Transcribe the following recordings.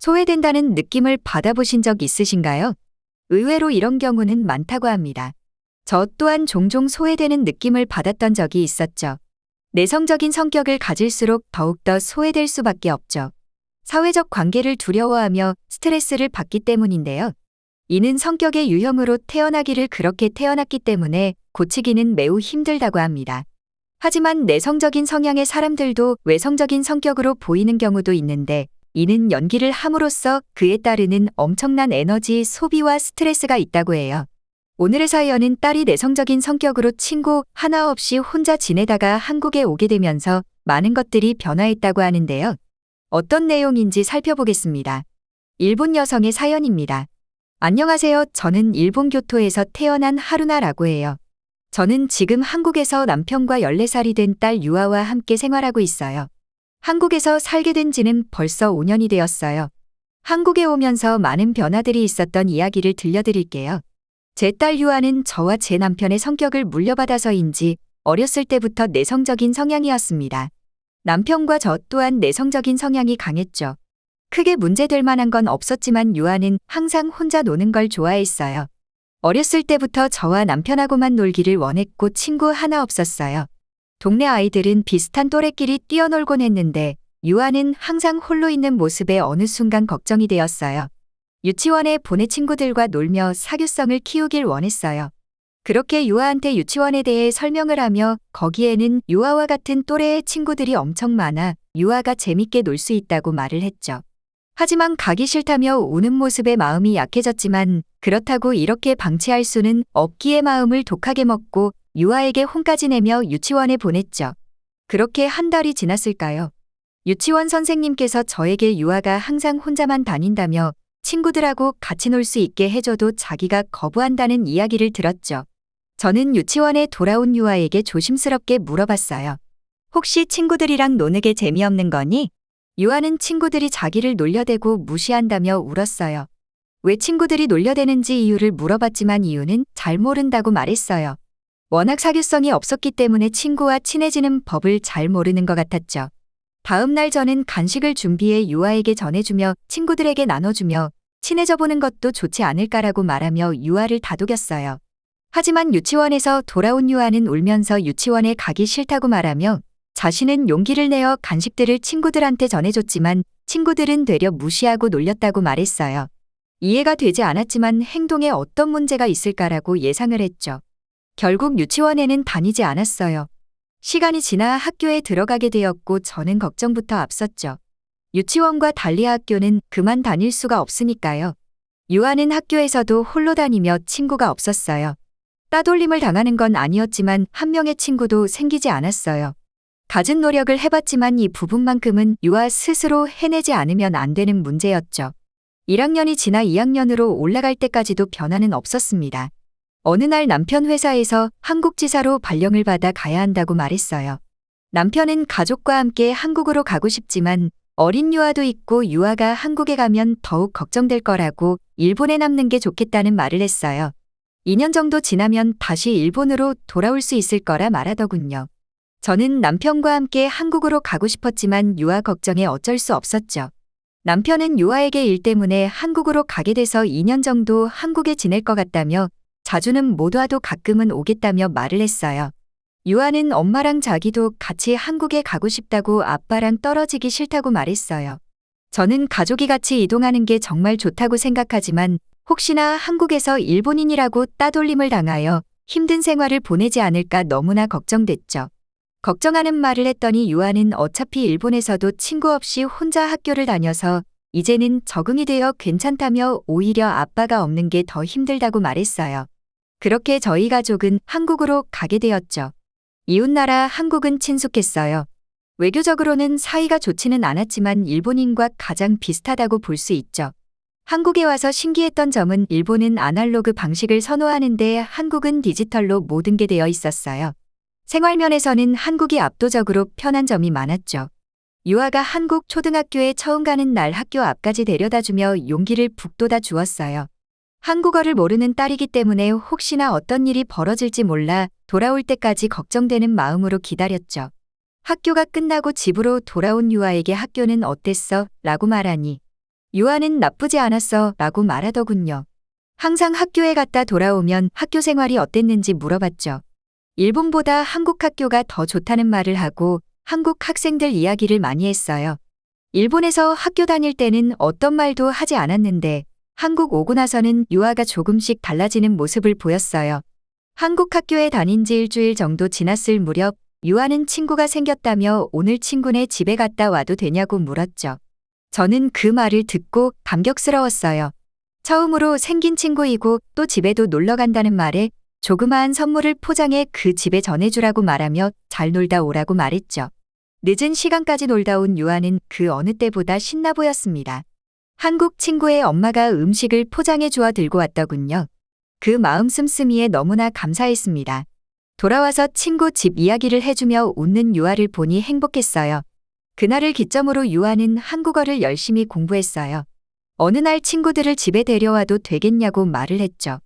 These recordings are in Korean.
소외된다는 느낌을 받아보신 적 있으신가요? 의외로 이런 경우는 많다고 합니다. 저 또한 종종 소외되는 느낌을 받았던 적이 있었죠. 내성적인 성격을 가질수록 더욱더 소외될 수밖에 없죠. 사회적 관계를 두려워하며 스트레스를 받기 때문인데요. 이는 성격의 유형으로 태어나기를 그렇게 태어났기 때문에 고치기는 매우 힘들다고 합니다. 하지만 내성적인 성향의 사람들도 외성적인 성격으로 보이는 경우도 있는데 이는 연기를 함으로써 그에 따르는 엄청난 에너지 소비와 스트레스가 있다고 해요. 오늘의 사연은 딸이 내성적인 성격으로 친구 하나 없이 혼자 지내다가 한국에 오게 되면서 많은 것들이 변화했다고 하는데요. 어떤 내용인지 살펴보겠습니다. 일본 여성의 사연입니다. 안녕하세요. 저는 일본 교토에서 태어난 하루나라고 해요. 저는 지금 한국에서 남편과 14살이 된 딸 유아와 함께 생활하고 있어요. 한국에서 살게 된 지는 벌써 5년이 되었어요. 한국에 오면서 많은 변화들이 있었던 이야기를 들려드릴게요. 제 딸 유아는 저와 제 남편의 성격을 물려받아서인지 어렸을 때부터 내성적인 성향이었습니다. 남편과 저 또한 내성적인 성향이 강했죠. 크게 문제될 만한 건 없었지만 유아는 항상 혼자 노는 걸 좋아했어요. 어렸을 때부터 저와 남편하고만 놀기를 원했고 친구 하나 없었어요. 동네 아이들은 비슷한 또래끼리 뛰어놀곤 했는데 유아는 항상 홀로 있는 모습에 어느 순간 걱정이 되었어요. 유치원에 보내 친구들과 놀며 사교성을 키우길 원했어요. 그렇게 유아한테 유치원에 대해 설명을 하며 거기에는 유아와 같은 또래의 친구들이 엄청 많아 유아가 재밌게 놀 수 있다고 말을 했죠. 하지만 가기 싫다며 우는 모습에 마음이 약해졌지만 그렇다고 이렇게 방치할 수는 없기에 마음을 독하게 먹고 유아에게 혼까지 내며 유치원에 보냈죠. 그렇게 한 달이 지났을까요? 유치원 선생님께서 저에게 유아가 항상 혼자만 다닌다며 친구들하고 같이 놀 수 있게 해줘도 자기가 거부한다는 이야기를 들었죠. 저는 유치원에 돌아온 유아에게 조심스럽게 물어봤어요. 혹시 친구들이랑 노는 게 재미없는 거니? 유아는 친구들이 자기를 놀려대고 무시한다며 울었어요. 왜 친구들이 놀려대는지 이유를 물어봤지만 이유는 잘 모른다고 말했어요. 워낙 사교성이 없었기 때문에 친구와 친해지는 법을 잘 모르는 것 같았죠. 다음 날 저는 간식을 준비해 유아에게 전해주며 친구들에게 나눠주며 친해져 보는 것도 좋지 않을까라고 말하며 유아를 다독였어요. 하지만 유치원에서 돌아온 유아는 울면서 유치원에 가기 싫다고 말하며 자신은 용기를 내어 간식들을 친구들한테 전해줬지만 친구들은 되려 무시하고 놀렸다고 말했어요. 이해가 되지 않았지만 행동에 어떤 문제가 있을까라고 예상을 했죠. 결국 유치원에는 다니지 않았어요. 시간이 지나 학교에 들어가게 되었고 저는 걱정부터 앞섰죠. 유치원과 달리 학교는 그만 다닐 수가 없으니까요. 유아는 학교에서도 홀로 다니며 친구가 없었어요. 따돌림을 당하는 건 아니었지만 한 명의 친구도 생기지 않았어요. 갖은 노력을 해봤지만 이 부분만큼은 유아 스스로 해내지 않으면 안 되는 문제였죠. 1학년이 지나 2학년으로 올라갈 때까지도 변화는 없었습니다. 어느 날 남편 회사에서 한국지사로 발령을 받아 가야 한다고 말했어요. 남편은 가족과 함께 한국으로 가고 싶지만 어린 유아도 있고 유아가 한국에 가면 더욱 걱정될 거라고 일본에 남는 게 좋겠다는 말을 했어요. 2년 정도 지나면 다시 일본으로 돌아올 수 있을 거라 말하더군요. 저는 남편과 함께 한국으로 가고 싶었지만 유아 걱정에 어쩔 수 없었죠. 남편은 유아에게 일 때문에 한국으로 가게 돼서 2년 정도 한국에 지낼 것 같다며 자주는 못 와도 가끔은 오겠다며 말을 했어요. 유아는 엄마랑 자기도 같이 한국에 가고 싶다고 아빠랑 떨어지기 싫다고 말했어요. 저는 가족이 같이 이동하는 게 정말 좋다고 생각하지만 혹시나 한국에서 일본인이라고 따돌림을 당하여 힘든 생활을 보내지 않을까 너무나 걱정됐죠. 걱정하는 말을 했더니 유아는 어차피 일본에서도 친구 없이 혼자 학교를 다녀서 이제는 적응이 되어 괜찮다며 오히려 아빠가 없는 게 더 힘들다고 말했어요. 그렇게 저희 가족은 한국으로 가게 되었죠. 이웃나라 한국은 친숙했어요. 외교적으로는 사이가 좋지는 않았지만 일본인과 가장 비슷하다고 볼 수 있죠. 한국에 와서 신기했던 점은 일본은 아날로그 방식을 선호하는데 한국은 디지털로 모든 게 되어 있었어요. 생활면에서는 한국이 압도적으로 편한 점이 많았죠. 유아가 한국 초등학교에 처음 가는 날 학교 앞까지 데려다주며 용기를 북돋아 주었어요. 한국어를 모르는 딸이기 때문에 혹시나 어떤 일이 벌어질지 몰라 돌아올 때까지 걱정되는 마음으로 기다렸죠. 학교가 끝나고 집으로 돌아온 유아에게 학교는 어땠어? 라고 말하니 유아는 나쁘지 않았어 라고 말하더군요. 항상 학교에 갔다 돌아오면 학교 생활이 어땠는지 물어봤죠. 일본보다 한국 학교가 더 좋다는 말을 하고 한국 학생들 이야기를 많이 했어요. 일본에서 학교 다닐 때는 어떤 말도 하지 않았는데 한국 오고 나서는 유아가 조금씩 달라지는 모습을 보였어요. 한국 학교에 다닌 지 일주일 정도 지났을 무렵 유아는 친구가 생겼다며 오늘 친구네 집에 갔다 와도 되냐고 물었죠. 저는 그 말을 듣고 감격스러웠어요. 처음으로 생긴 친구이고 또 집에도 놀러 간다는 말에 조그마한 선물을 포장해 그 집에 전해주라고 말하며 잘 놀다 오라고 말했죠. 늦은 시간까지 놀다 온 유아는 그 어느 때보다 신나 보였습니다. 한국 친구의 엄마가 음식을 포장해 주어 들고 왔더군요. 그 마음 씀씀이에 너무나 감사했습니다. 돌아와서 친구 집 이야기를 해주며 웃는 유아를 보니 행복했어요. 그날을 기점으로 유아는 한국어를 열심히 공부했어요. 어느 날 친구들을 집에 데려와도 되겠냐고 말을 했죠.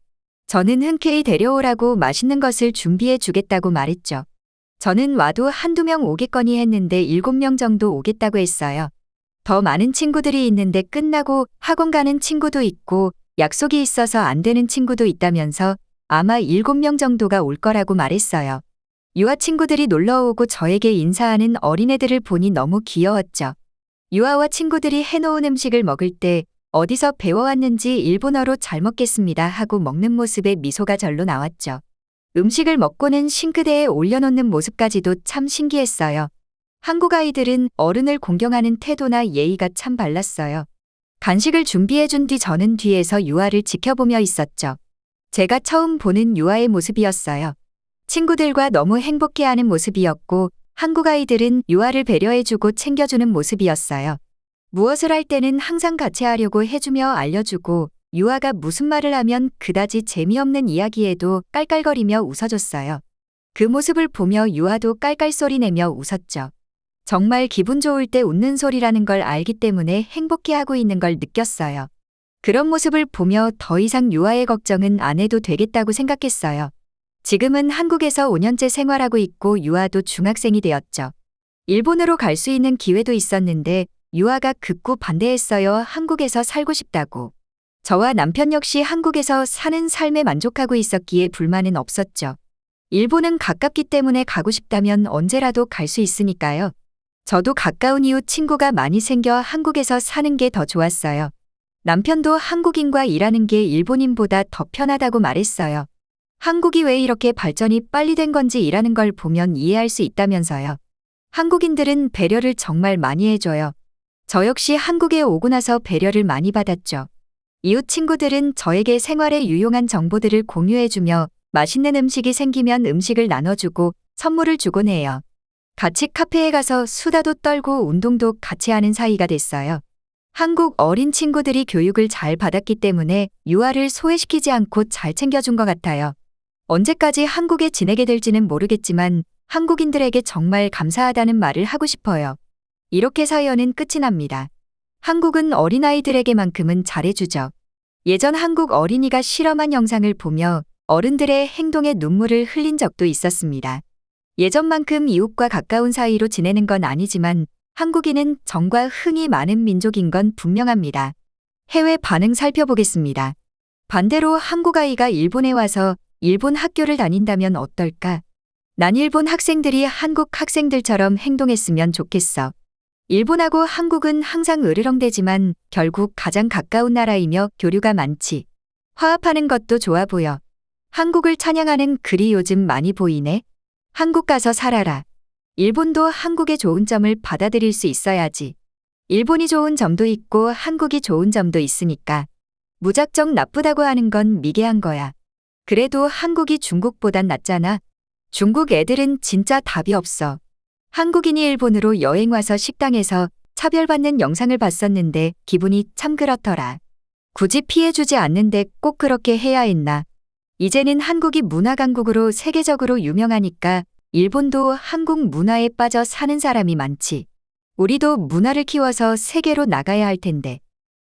저는 흔쾌히 데려오라고 맛있는 것을 준비해 주겠다고 말했죠. 저는 와도 한두 명 오겠거니 했는데 7명 정도 오겠다고 했어요. 더 많은 친구들이 있는데 끝나고 학원 가는 친구도 있고 약속이 있어서 안 되는 친구도 있다면서 아마 7명 정도가 올 거라고 말했어요. 유아 친구들이 놀러 오고 저에게 인사하는 어린애들을 보니 너무 귀여웠죠. 유아와 친구들이 해놓은 음식을 먹을 때 어디서 배워왔는지 일본어로 잘 먹겠습니다 하고 먹는 모습에 미소가 절로 나왔죠. 음식을 먹고는 싱크대에 올려놓는 모습까지도 참 신기했어요. 한국 아이들은 어른을 공경하는 태도나 예의가 참 발랐어요. 간식을 준비해준 뒤 저는 뒤에서 유아를 지켜보며 있었죠. 제가 처음 보는 유아의 모습이었어요. 친구들과 너무 행복해하는 모습이었고 한국 아이들은 유아를 배려해주고 챙겨주는 모습이었어요. 무엇을 할 때는 항상 같이 하려고 해주며 알려주고 유아가 무슨 말을 하면 그다지 재미없는 이야기에도 깔깔거리며 웃어줬어요. 그 모습을 보며 유아도 깔깔 소리 내며 웃었죠. 정말 기분 좋을 때 웃는 소리라는 걸 알기 때문에 행복해하고 있는 걸 느꼈어요. 그런 모습을 보며 더 이상 유아의 걱정은 안 해도 되겠다고 생각했어요. 지금은 한국에서 5년째 생활하고 있고 유아도 중학생이 되었죠. 일본으로 갈 수 있는 기회도 있었는데 유아가 극구 반대했어요. 한국에서 살고 싶다고. 저와 남편 역시 한국에서 사는 삶에 만족하고 있었기에 불만은 없었죠. 일본은 가깝기 때문에 가고 싶다면 언제라도 갈 수 있으니까요. 저도 가까운 이웃 친구가 많이 생겨 한국에서 사는 게 더 좋았어요. 남편도 한국인과 일하는 게 일본인보다 더 편하다고 말했어요. 한국이 왜 이렇게 발전이 빨리 된 건지 일하는 걸 보면 이해할 수 있다면서요. 한국인들은 배려를 정말 많이 해줘요. 저 역시 한국에 오고 나서 배려를 많이 받았죠. 이웃 친구들은 저에게 생활에 유용한 정보들을 공유해주며 맛있는 음식이 생기면 음식을 나눠주고 선물을 주곤 해요. 같이 카페에 가서 수다도 떨고 운동도 같이 하는 사이가 됐어요. 한국 어린 친구들이 교육을 잘 받았기 때문에 유아를 소외시키지 않고 잘 챙겨준 것 같아요. 언제까지 한국에 지내게 될지는 모르겠지만 한국인들에게 정말 감사하다는 말을 하고 싶어요. 이렇게 사연은 끝이 납니다. 한국은 어린아이들에게만큼은 잘해주죠. 예전 한국 어린이가 실험한 영상을 보며 어른들의 행동에 눈물을 흘린 적도 있었습니다. 예전만큼 이웃과 가까운 사이로 지내는 건 아니지만 한국인은 정과 흥이 많은 민족인 건 분명합니다. 해외 반응 살펴보겠습니다. 반대로 한국 아이가 일본에 와서 일본 학교를 다닌다면 어떨까? 난 일본 학생들이 한국 학생들처럼 행동했으면 좋겠어. 일본하고 한국은 항상 으르렁대지만 결국 가장 가까운 나라이며 교류가 많지. 화합하는 것도 좋아 보여. 한국을 찬양하는 글이 요즘 많이 보이네. 한국 가서 살아라. 일본도 한국의 좋은 점을 받아들일 수 있어야지. 일본이 좋은 점도 있고 한국이 좋은 점도 있으니까. 무작정 나쁘다고 하는 건 미개한 거야. 그래도 한국이 중국보단 낫잖아. 중국 애들은 진짜 답이 없어. 한국인이 일본으로 여행 와서 식당에서 차별받는 영상을 봤었는데 기분이 참 그렇더라. 굳이 피해주지 않는데 꼭 그렇게 해야 했나. 이제는 한국이 문화 강국으로 세계적으로 유명하니까 일본도 한국 문화에 빠져 사는 사람이 많지. 우리도 문화를 키워서 세계로 나가야 할 텐데.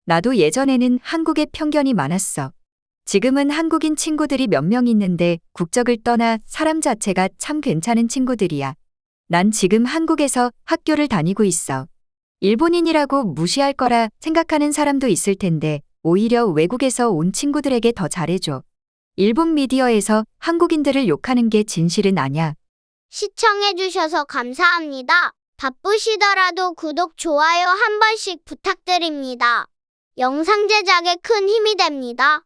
나도 예전에는 한국에 편견이 많았어. 지금은 한국인 친구들이 몇 명 있는데 국적을 떠나 사람 자체가 참 괜찮은 친구들이야. 난 지금 한국에서 학교를 다니고 있어. 일본인이라고 무시할 거라 생각하는 사람도 있을 텐데 오히려 외국에서 온 친구들에게 더 잘해줘. 일본 미디어에서 한국인들을 욕하는 게 진실은 아냐. 시청해주셔서 감사합니다. 바쁘시더라도 구독, 좋아요 한 번씩 부탁드립니다. 영상 제작에 큰 힘이 됩니다.